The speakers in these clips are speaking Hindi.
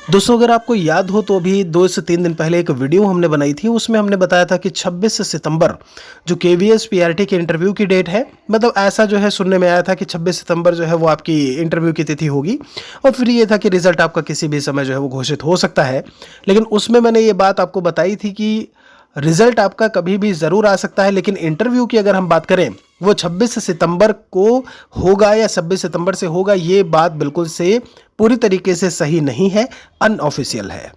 दोस्तों अगर आपको याद हो तो अभी 2 से 3 दिन पहले एक वीडियो हमने बनाई थी, उसमें हमने बताया था कि 26 सितंबर जो केवीएस पीआरटी के इंटरव्यू की डेट है, मतलब ऐसा जो है सुनने में आया था कि 26 सितंबर जो है वो आपकी इंटरव्यू की तिथि होगी और फिर ये था कि रिजल्ट आपका किसी भी समय जो है वो घोषित हो सकता है। लेकिन उसमें मैंने ये बात आपको बताई थी कि रिजल्ट आपका कभी भी ज़रूर आ सकता है, लेकिन इंटरव्यू की अगर हम बात करें वो 26 सितंबर को होगा या 26 सितंबर से होगा, ये बात बिल्कुल से पूरी तरीके से सही नहीं है, अनऑफिशियल है।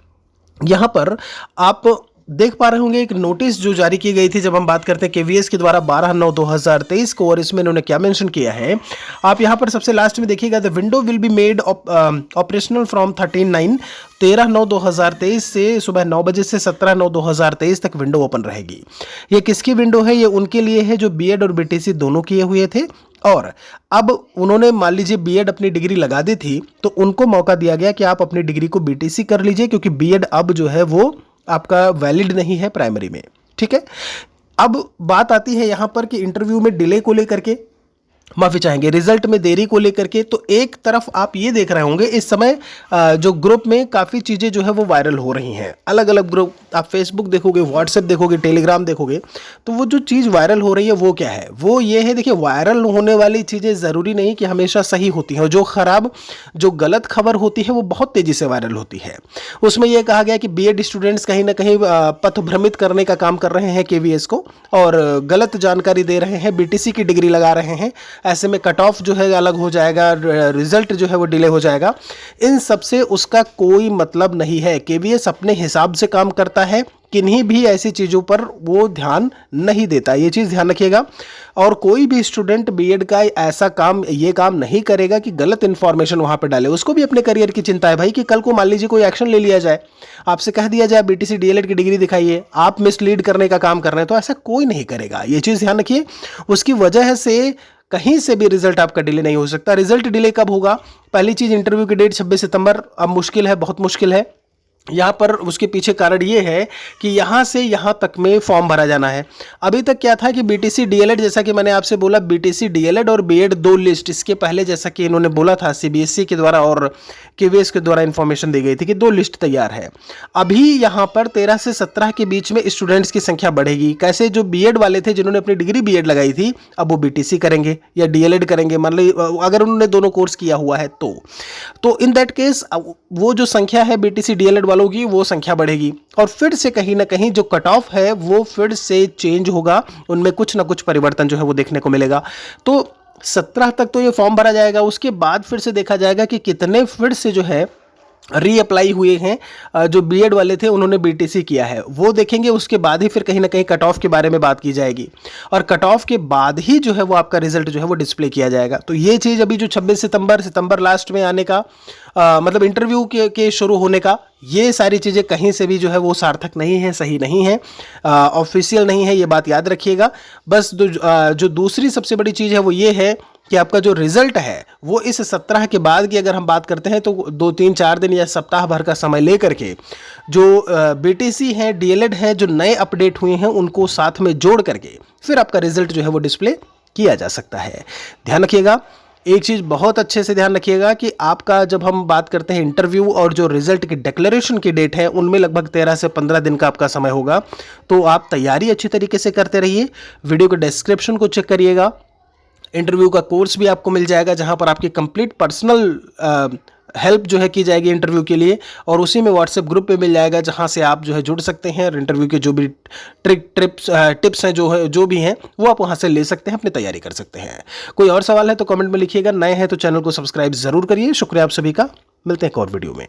यहाँ पर आप देख पा रहे होंगे एक नोटिस जो जारी की गई थी, जब हम बात करते हैं केवीएस के द्वारा 12/9/2023 को, और इसमें इन्होंने क्या मेंशन किया है आप यहाँ पर सबसे लास्ट में देखिएगा। The window will be made operational from 13/2023 से सुबह 9 बजे से 17/9/2023 तक विंडो ओपन रहेगी। ये किसकी विंडो है? ये उनके लिए है जो बीएड और बीटीसी दोनों किए हुए थे, और अब उन्होंने मान लीजिए बीएड अपनी डिग्री लगा दी थी तो उनको मौका दिया गया कि आप अपनी डिग्री को बीटीसी कर लीजिए, क्योंकि बीएड अब जो है वो आपका वैलिड नहीं है प्राइमरी में। ठीक है, अब बात आती है यहां पर कि इंटरव्यू में डिले को लेकर के, माफी चाहेंगे, रिजल्ट में देरी को लेकर के। तो एक तरफ आप ये देख रहे होंगे इस समय जो ग्रुप में काफ़ी चीज़ें जो है वो वायरल हो रही हैं, अलग अलग ग्रुप, आप फेसबुक देखोगे, व्हाट्सएप देखोगे, टेलीग्राम देखोगे, तो वो जो चीज़ वायरल हो रही है वो क्या है? वो ये है, देखिए वायरल होने वाली चीज़ें ज़रूरी नहीं कि हमेशा सही होती हैं, जो गलत खबर होती है वो बहुत तेज़ी से वायरल होती है। उसमें यह कहा गया कि बीएड स्टूडेंट्स कहीं ना कहीं पथ भ्रमित करने का काम कर रहे हैं केवीएस को, और गलत जानकारी दे रहे हैं, बीटीसी की डिग्री लगा रहे हैं, ऐसे में कट ऑफ जो है अलग हो जाएगा, रिजल्ट जो है वो डिले हो जाएगा। इन सब से उसका कोई मतलब नहीं है। केवीएस अपने हिसाब से काम करता है, किन्हीं भी ऐसी चीज़ों पर वो ध्यान नहीं देता, ये चीज़ ध्यान रखिएगा। और कोई भी स्टूडेंट बीएड का ऐसा काम, ये काम नहीं करेगा कि गलत इन्फॉर्मेशन वहाँ पे डाले। उसको भी अपने करियर की चिंता है भाई, कि कल को मान लीजिए कोई एक्शन ले लिया जाए, आपसे कह दिया जाए बीटीसी डीएलएड की डिग्री दिखाइए, आप मिसलीड करने का काम कर रहे हैं, तो ऐसा कोई नहीं करेगा, ये चीज़ ध्यान रखिए। उसकी वजह से कहीं से भी रिजल्ट आपका डिले नहीं हो सकता। रिजल्ट डिले कब होगा? पहली चीज़, इंटरव्यू की डेट 26 सितंबर अब मुश्किल है, बहुत मुश्किल है। यहाँ पर उसके पीछे कारण ये है कि यहाँ से यहाँ तक में फॉर्म भरा जाना है। अभी तक क्या था कि बीटीसी डीएलएड, जैसा कि मैंने आपसे बोला, बीटीसी डीएलएड और बीएड दो लिस्ट, इसके पहले जैसा कि इन्होंने बोला था सीबीएसई के द्वारा और केवीएस के द्वारा इन्फॉर्मेशन दी गई थी कि दो लिस्ट तैयार है। अभी यहाँ पर 13 से 17 के बीच में स्टूडेंट्स की संख्या बढ़ेगी। कैसे? जो बीएड वाले थे, जिन्होंने अपनी डिग्री बीएड लगाई थी, अब वो बीटीसी करेंगे या डीएलएड करेंगे, मान ली अगर उन्होंने दोनों कोर्स किया हुआ है तो इन दैट केस वो जो संख्या है बीटीसी डीएलएड वालों की, वो संख्या बढ़ेगी, और फिर से कहीं ना कहीं जो कट ऑफ है वो फिर से चेंज होगा, उनमें कुछ ना कुछ परिवर्तन जो है वो देखने को मिलेगा। तो 17 तक तो ये फॉर्म भरा जाएगा, उसके बाद फिर से देखा जाएगा कि कितने फिर से जो है रीअप्लाई हुए हैं। जो बीएड वाले थे उन्होंने बीटीसी किया है, वो देखेंगे, उसके बाद ही फिर कहीं ना कहीं कट ऑफ के बारे में बात की जाएगी, और कट ऑफ के बाद ही जो है वो आपका रिजल्ट जो है वो डिस्प्ले किया जाएगा। तो ये चीज़ अभी जो 26 सितंबर लास्ट में आने का, मतलब इंटरव्यू के शुरू होने का, ये सारी चीज़ें कहीं से भी जो है वो सार्थक नहीं है, सही नहीं है, ऑफिशियल नहीं है, ये बात याद रखिएगा। बस जो दूसरी सबसे बड़ी चीज़ है वो ये है कि आपका जो रिजल्ट है वो इस 17 के बाद की अगर हम बात करते हैं तो 2-3-4 दिन या सप्ताह भर का समय लेकर के जो बीटीसी हैं, डीएलएड हैं, जो नए अपडेट हुए हैं, उनको साथ में जोड़ करके फिर आपका रिजल्ट जो है वो डिस्प्ले किया जा सकता है। ध्यान रखिएगा, एक चीज़ बहुत अच्छे से ध्यान रखिएगा कि आपका जब हम बात करते हैं इंटरव्यू और जो रिजल्ट की डिक्लेरेशन की डेट है, उनमें लगभग 13 से 15 दिन का आपका समय होगा। तो आप तैयारी अच्छी तरीके से करते रहिए। वीडियो के डिस्क्रिप्शन को चेक करिएगा, इंटरव्यू का कोर्स भी आपको मिल जाएगा, जहां पर आपकी कंप्लीट पर्सनल हेल्प जो है की जाएगी इंटरव्यू के लिए, और उसी में व्हाट्सएप ग्रुप पे मिल जाएगा, जहां से आप जो है जुड़ सकते हैं, और इंटरव्यू के जो भी टिप्स हैं जो भी हैं वो आप वहां से ले सकते हैं, अपनी तैयारी कर सकते हैं। कोई और सवाल है तो कमेंट में लिखिएगा, नए हैं तो चैनल को सब्सक्राइब जरूर करिए। शुक्रिया आप सभी का, मिलते हैं एक और वीडियो में।